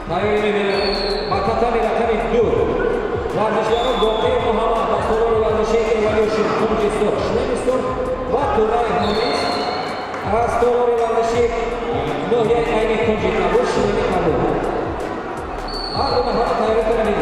Tayyip Makatami Rakami Dur. Varlıkların Doktor Muhammed Astroları Varlışı Evaluation Koncistor. Şlemistor. Baturay Hamis. Astroları Varlışı Nohya Ayni Konjita. Bu Şlemi Kabul. Ardına Hava Tayyip Rakami.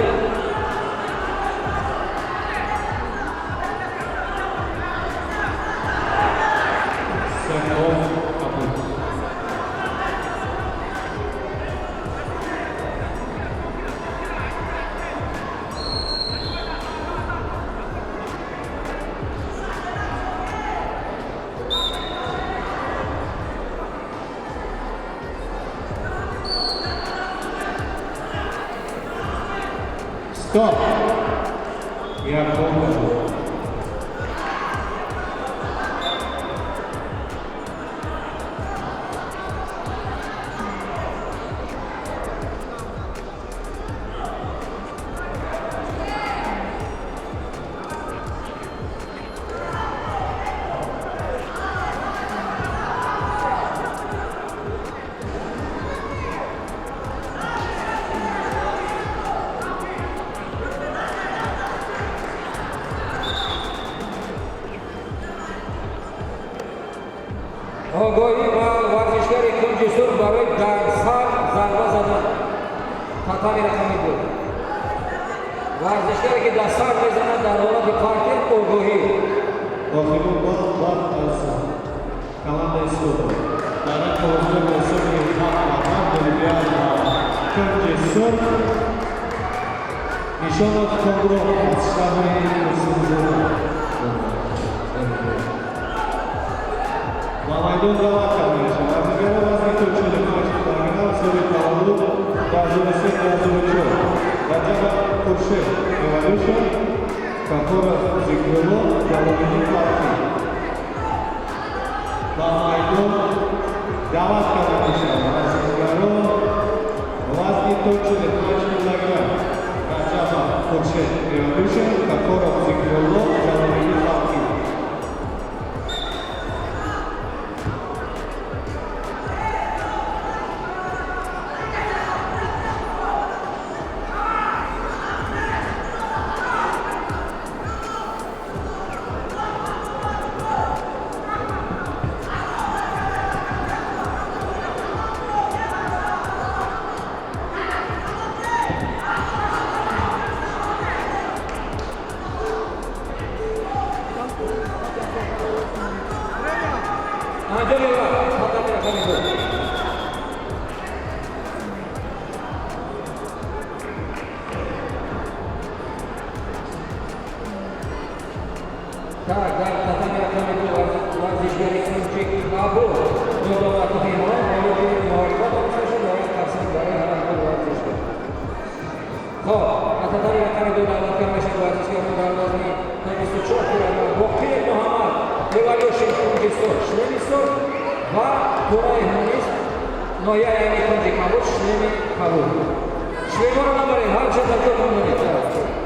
Stop. We are forward. Ogoyi va varishlar ikinci sur barı darsal zarba zaten Tatami Rakami Dur. Varishlar ki darsal mezana darbola bir parti Ogoyi. Ogoyi bal arsa. Kalanda istodo. Dara kozlu olsun bir patladan dönüyor. Ikinci sur. Nişanat kondro asşahı kursunuzda. Mamaydan devam kardeşim. Azıcık vazgeçti uçuyor. Marginal soru kaldı. Yazılısı yazılıcı. Racaba kurşu. Evaluation. Kapora zikrolu. Yalovini parti. Mamaydan devam kardeşim. Azıcık vazgeçti uçuyor. Racaba kurşu. Evaluation. Kapora zikrolu. Yalovini parti. Nohya Ayni Konjita. Bu Şlemi Kabul. Şlemi Kabul. Her şey de çok önemli.